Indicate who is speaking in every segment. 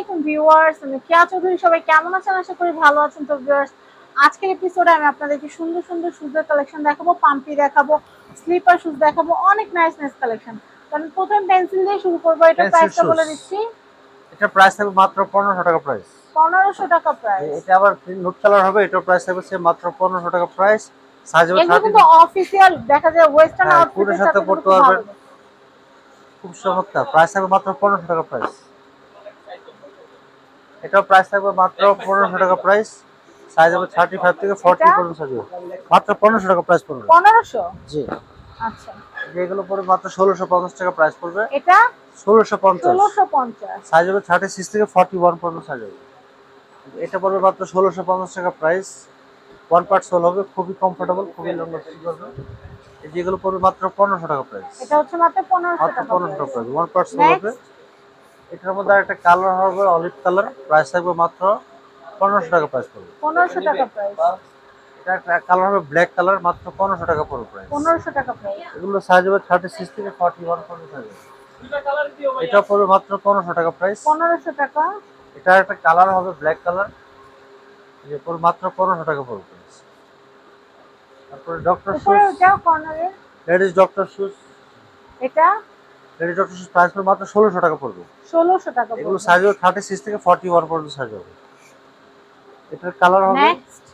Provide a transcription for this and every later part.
Speaker 1: আলাইকুম ভিউয়ার্স, আমি কেয়া চৌধুরী। সবাই কেমন আছেন? আশা করি ভালো আছেন। তো ভিউয়ার্স, আজকের এপিসোডে আমি আপনাদেরকে সুন্দর সুন্দর শুজের কালেকশন দেখাবো, পাম্পি দেখাবো, স্লিপার শুজ দেখাবো, অনেক নাইস নাইস কালেকশন। তো আমি প্রথমে পেন্সিল দিয়ে শুরু করবো। এটা
Speaker 2: পেন্সিল
Speaker 1: প্রাইসটা
Speaker 2: শুজ
Speaker 1: বলে দিচ্ছি,
Speaker 2: এটা প্রাইস থাকবে মাত্র 1500 টাকা প্রাইস।
Speaker 1: 1500 টাকা প্রাইস।
Speaker 2: এটা আবার নোট কালার হবে, এটার প্রাইস থাকবে মাত্র 1500 টাকা প্রাইস। সাইজ হবে
Speaker 1: এগুলো
Speaker 2: 30।
Speaker 1: কিন্তু অফিসিয়াল দেখা যায়, ওয়েস্টার্ন
Speaker 2: হ্যাঁ, কোটের
Speaker 1: আউটফিটের
Speaker 2: সাথে
Speaker 1: সাথে কিন্তু
Speaker 2: পড়তে
Speaker 1: খুব ভালো
Speaker 2: পারবেন,
Speaker 1: যায়।
Speaker 2: খুব চমৎকার। প্রাইস থাকবে মাত্র 1500 টাকা প্রাইস। এটাও প্রাইস থাকবে মাত্র 1500 টাকা প্রাইস। সাইজ হবে 35 থেকে 40
Speaker 1: এটা
Speaker 2: পর্যন্ত সাইজ হবে। মাত্র 1500 টাকা প্রাইস পড়বে।
Speaker 1: 1500।
Speaker 2: জি,
Speaker 1: আচ্ছা,
Speaker 2: যেগুলো পড়বে মাত্র 1650 টাকা প্রাইস পড়বে।
Speaker 1: এটা
Speaker 2: 1650।
Speaker 1: 1650।
Speaker 2: সাইজ হবে 36 থেকে 41 পর্যন্ত সাইজ হবে। এটা পড়বে মাত্র 1650 টাকা প্রাইস। ওয়ান পার্ট সোল হবে, খুবই কমফোর্টেবল, খুবই লং লাস্টিং করবে। এই যেগুলো পড়বে মাত্র 1500 টাকা প্রাইস।
Speaker 1: এটা হচ্ছে মাত্র 1500
Speaker 2: মাত্র
Speaker 1: টাকা
Speaker 2: 1500 টাকা
Speaker 1: price.
Speaker 2: Price, one part soul হবে।
Speaker 1: নেক্সট,
Speaker 2: এটার মধ্যে আরেকটা কালার হবে অলিভ কালার, প্রাইস থাকবে মাত্র 1500 টাকা প্রাইস পড়বে।
Speaker 1: 1500 টাকা প্রাইস।
Speaker 2: এটা একটা কালার হবে ব্ল্যাক কালার, মাত্র 1500 টাকা পড়বে প্রাইস।
Speaker 1: 1500 টাকা প্রাইস।
Speaker 2: এগুলো সাইজ হবে 36 থেকে 41 পর্যন্ত সাইজ হবে। এটা পড়বে মাত্র 1500 টাকা প্রাইস।
Speaker 1: 1500 টাকা।
Speaker 2: এটা একটা কালার হবে ব্ল্যাক কালার, এটা পড়বে মাত্র 1500 টাকা পড়বে প্রাইস। তারপরে ডক্টর
Speaker 1: উপরে
Speaker 2: শুজ,
Speaker 1: ওটা কর্নারে,
Speaker 2: লেডিস ডক্টর শুজ।
Speaker 1: এটা
Speaker 2: লেডিস ডক্টর শুজ প্রাইস পড়বে মাত্র 1600 টাকা পড়বে।
Speaker 1: 1600 টাকা
Speaker 2: এগুলো
Speaker 1: পড়বে।
Speaker 2: সাইজ হবে 36 থেকে 41 পর্যন্ত সাইজ হবে। এটার কালার হবে,
Speaker 1: নেক্সট,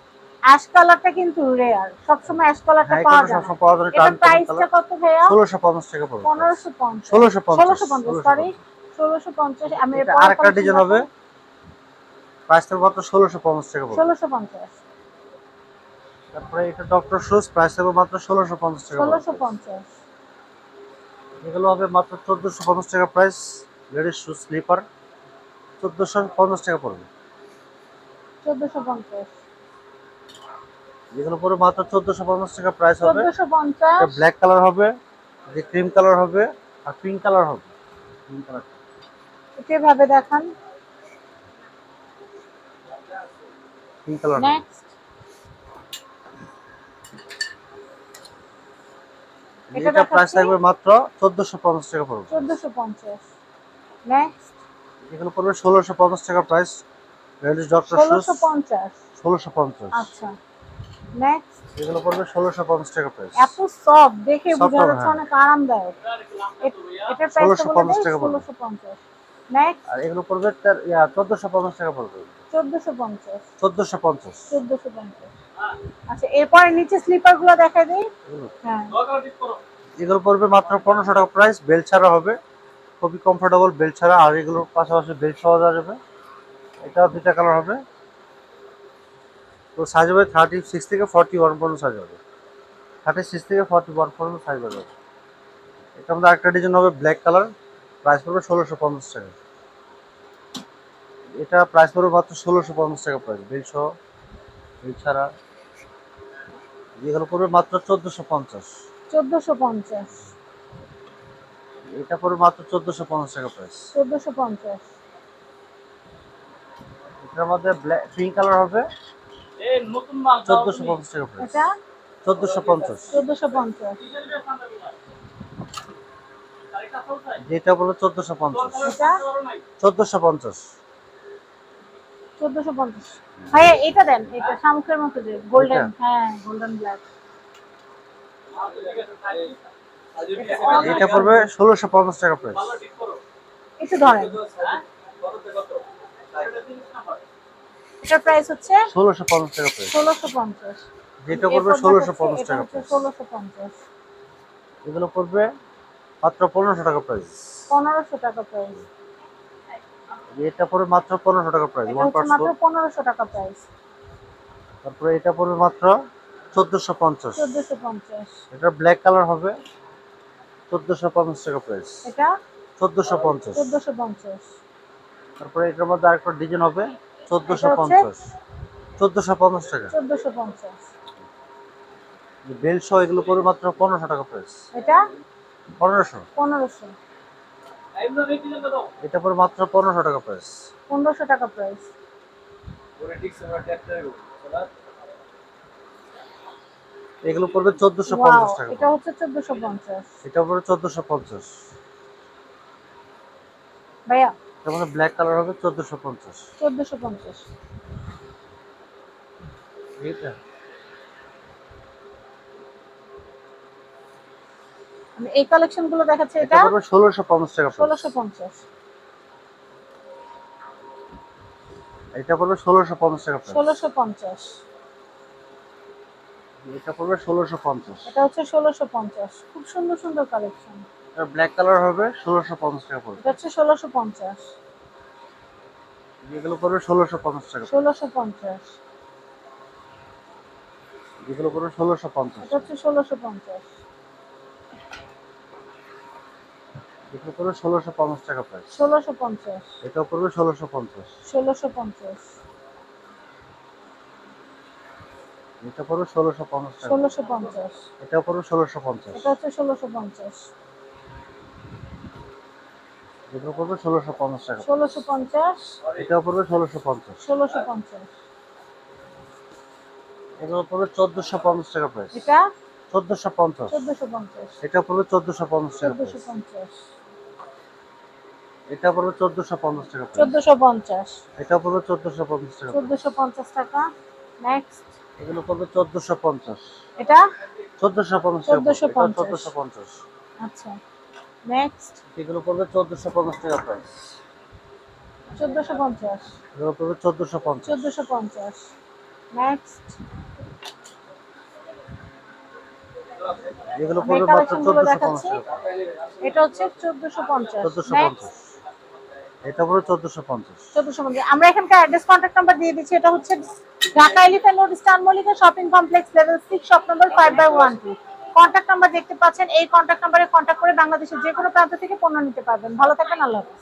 Speaker 1: অ্যাশ কালারটা কিন্তু রেয়ার, সবসময় অ্যাশ কালারটা
Speaker 2: হ্যাঁ এটা
Speaker 1: পাওয়া
Speaker 2: তো
Speaker 1: যায় না।
Speaker 2: সবসময় পাওয়া যায়,
Speaker 1: এটা
Speaker 2: টার্ন টেবিল
Speaker 1: প্রাইসটা
Speaker 2: কালার।
Speaker 1: কত ভাইয়া?
Speaker 2: 1650 টাকা পড়বে।
Speaker 1: 1550।
Speaker 2: 1650,
Speaker 1: 1650, সরি, 1650। আমি এর
Speaker 2: এটা
Speaker 1: পরের
Speaker 2: আরেকটা
Speaker 1: কালেকশন
Speaker 2: ডিজাইন হবে,
Speaker 1: দেখাবো।
Speaker 2: প্রাইস থাকবে মাত্র 1650 টাকা পড়বে।
Speaker 1: 1650।
Speaker 2: তারপরে এটা ডক্টর শুজ, প্রাইস থাকবে মাত্র 1650 টাকা পড়বে।
Speaker 1: 1650।
Speaker 2: এগুলো হবে মাত্র 1450 টাকা প্রাইস। লেডিস শুজ স্লিপার 1450 টাকা পড়বে।
Speaker 1: 1450।
Speaker 2: যেগুলো পড়বে মাত্র 1450 টাকা প্রাইস হবে। এটা
Speaker 1: 1450।
Speaker 2: ব্ল্যাক কালার হবে, যে ক্রিম কালার হবে, আর পিঙ্ক কালার হবে। পিঙ্ক কালার,
Speaker 1: এটা ভাবে দেখান।
Speaker 2: পিঙ্ক কালার হবে।
Speaker 1: নেক্সট, এটা
Speaker 2: এটা প্রাইস
Speaker 1: দেখাচ্ছি
Speaker 2: থাকবে মাত্র 1450 টাকা পড়বে।
Speaker 1: 1450। নেক্সট,
Speaker 2: এগুলো পড়বে 1650 টাকা প্রাইস। Ladies doctor shoes
Speaker 1: 1650।
Speaker 2: 1650।
Speaker 1: আচ্ছা, নেক্সট,
Speaker 2: এগুলো পড়বে 1650 টাকা প্রাইস।
Speaker 1: এত সফট দেখে
Speaker 2: সফট
Speaker 1: বোঝা
Speaker 2: হবে,
Speaker 1: যাচ্ছে
Speaker 2: হ্যাঁ।
Speaker 1: অনেক আরামদায়ক। এটার প্রাইসটা বলে
Speaker 2: 1650
Speaker 1: দেই,
Speaker 2: টাকা পড়বে।
Speaker 1: 1650। নেক্সট,
Speaker 2: আর এগুলো পড়বে 1450 টাকা পড়বে।
Speaker 1: 1450।
Speaker 2: 1450।
Speaker 1: 1450। আচ্ছা, এরপরে নিচে স্লিপার গুলো দেখাই দেই। হ্যাঁ,
Speaker 2: এগুলো পড়বে মাত্র 1500 টাকা প্রাইস, বেল্ট ছাড়া হবে, খুবই কমফোর্টেবল বেল্ট ছাড়া। আর এগুলোর পাশাপাশি বেল্ট সহ যাবে। এটা দুইটা কালার হবে। তো সাইজ হবে 36 থেকে 41 পর্যন্ত সাইজ হবে। 36 থেকে 41 পর্যন্ত সাইজ হবে। এটার মধ্যে আরেকটা ডিজাইন হবে ব্ল্যাক কালার, প্রাইস পড়বে 1650 টাকা। এটা প্রাইস পড়বে মাত্র 1650 টাকা প্রাইস, বেল্ট সহ, বেল্ট ছাড়া। এগুলো পড়বে মাত্র 1450।
Speaker 1: 1450।
Speaker 2: এটা পড়বে মাত্র 1450 টাকা প্রাইস।
Speaker 1: 1450।
Speaker 2: এটার মধ্যে পিঙ্ক কালার হবে, 1450 টাকা প্রাইস।
Speaker 1: এটা
Speaker 2: 1450।
Speaker 1: 1450।
Speaker 2: যেটা বলো 1450।
Speaker 1: এটা
Speaker 2: 1450।
Speaker 1: 1450। ভাইয়া এটা দেন, এটা শামুকের মতো যে গোল্ডেন,
Speaker 2: এটা?
Speaker 1: হ্যাঁ গোল্ডেন ব্ল্যাক।
Speaker 2: এটা পড়বে 1650 টাকা প্রাইস।
Speaker 1: একটু ধরেন, এটার প্রাইস হচ্ছে
Speaker 2: 1650 টাকা প্রাইস।
Speaker 1: 1650।
Speaker 2: যেটা পড়বে
Speaker 1: এরপর
Speaker 2: 1650
Speaker 1: এটা
Speaker 2: টাকা
Speaker 1: হচ্ছে
Speaker 2: প্রাইস।
Speaker 1: 1650।
Speaker 2: এগুলো পড়বে মাত্র 1500 টাকা প্রাইস।
Speaker 1: 1500 টাকা প্রাইস।
Speaker 2: এটা পড়বে মাত্র 1500 টাকা প্রাইস,
Speaker 1: এটা
Speaker 2: ওয়ান
Speaker 1: হচ্ছে
Speaker 2: পার্ট
Speaker 1: মাত্র
Speaker 2: সোল।
Speaker 1: 1500 টাকা প্রাইস।
Speaker 2: তারপরে এটা পড়বে মাত্র 1450।
Speaker 1: 1450।
Speaker 2: এটা ব্ল্যাক কালার হবে, 1450 টাকা প্রাইস।
Speaker 1: এটা
Speaker 2: 1450।
Speaker 1: 1450।
Speaker 2: তারপরে এটার মধ্যে আরেকটা ডিজাইন হবে,
Speaker 1: এটা হচ্ছে
Speaker 2: 1450। 1450 টাকা।
Speaker 1: 1450।
Speaker 2: বেল্ট সহ এগুলো পড়বে মাত্র 1500 টাকা প্রাইস।
Speaker 1: এটা
Speaker 2: 1500।
Speaker 1: 1500।
Speaker 2: এটা পড়বে মাত্র 1500 টাকা প্রাইস।
Speaker 1: 1500 টাকা প্রাইস।
Speaker 2: এগুলো পড়বে 1450
Speaker 1: ওয়াও,
Speaker 2: টাকা
Speaker 1: এটা
Speaker 2: পড়বে।
Speaker 1: হচ্ছে 1450।
Speaker 2: এটা পড়বে 1450।
Speaker 1: ভাইয়া
Speaker 2: এর মধ্যে ব্ল্যাক কালার হবে 1450।
Speaker 1: 1450।
Speaker 2: এইটা
Speaker 1: আমি এই কালেকশন গুলো দেখাচ্ছি,
Speaker 2: এটা
Speaker 1: এটা
Speaker 2: পড়বে 1650 টাকা প্রাইস।
Speaker 1: 1650।
Speaker 2: এটা পড়বে 1650 টাকা প্রাইস।
Speaker 1: 1650।
Speaker 2: এটা পড়বে 1650।
Speaker 1: এটা হচ্ছে 1650। খুব সুন্দর সুন্দর কালেকশন।
Speaker 2: এটা ব্ল্যাক কালার হবে 1650 টাকা পড়বে।
Speaker 1: এটা হচ্ছে 1650।
Speaker 2: এগুলো পড়বে 1650 টাকা।
Speaker 1: 1650।
Speaker 2: এগুলো পড়বে 1650।
Speaker 1: এটা হচ্ছে 1650।
Speaker 2: এগুলো পড়বে 1650 টাকা প্রাইস।
Speaker 1: 1650।
Speaker 2: এটা পড়বে 1650।
Speaker 1: 1650।
Speaker 2: এটা পড়বে 1650 টাকা।
Speaker 1: 1650।
Speaker 2: এটা পড়বে 1650।
Speaker 1: এটা হচ্ছে 1650।
Speaker 2: এগুলো পড়বে 1650 টাকা।
Speaker 1: 1650।
Speaker 2: এটা পড়বে 1650।
Speaker 1: 1650।
Speaker 2: এগুলো পড়বে 1450 টাকা প্রাইস।
Speaker 1: এটা
Speaker 2: 1450।
Speaker 1: 1450।
Speaker 2: এটা পড়বে 1450 টাকা প্রাইস।
Speaker 1: 1450।
Speaker 2: এটা পড়বে 1450 টাকা প্রাইস।
Speaker 1: 1450।
Speaker 2: এটা পড়বে 1450 টাকা প্রাইস।
Speaker 1: 1450 টাকা। নেক্সট।
Speaker 2: এগুলো পড়বে 1450।
Speaker 1: এটা
Speaker 2: 1450 টাকা পড়বে। এটা
Speaker 1: 1450।
Speaker 2: 1450।
Speaker 1: আচ্ছা, নেক্সট।
Speaker 2: এগুলো পড়বে 1450 টাকা প্রাইস।
Speaker 1: 1450।
Speaker 2: এগুলো পড়বে 1450।
Speaker 1: 1450। নেক্সট।
Speaker 2: এগুলো
Speaker 1: আমি এই
Speaker 2: পড়বে মাত্র
Speaker 1: কালেকশন গুলো
Speaker 2: 1450
Speaker 1: দেখাচ্ছি।
Speaker 2: টাকা।
Speaker 1: এটা হচ্ছে 1450।
Speaker 2: 1450।
Speaker 1: নেক্সট।
Speaker 2: এটা পড়বে 1450।
Speaker 1: 1450। আমরা এখানকার অ্যাড্রেস কন্ট্যাক্ট নাম্বার দিয়ে দিচ্ছি। এটা হচ্ছে Dhaka elephant road star Mallika shopping complex level 6 shop number 5/12। Contact number দেখতে পাচ্ছেন। এই কন্ট্যাক্ট নাম্বারে কন্ট্যাক্ট করে বাংলাদেশের যে কোনো প্রান্ত থেকে পণ্য নিতে পারবেন। ভালো থাকবেন, আল্লাহ হাফেজ।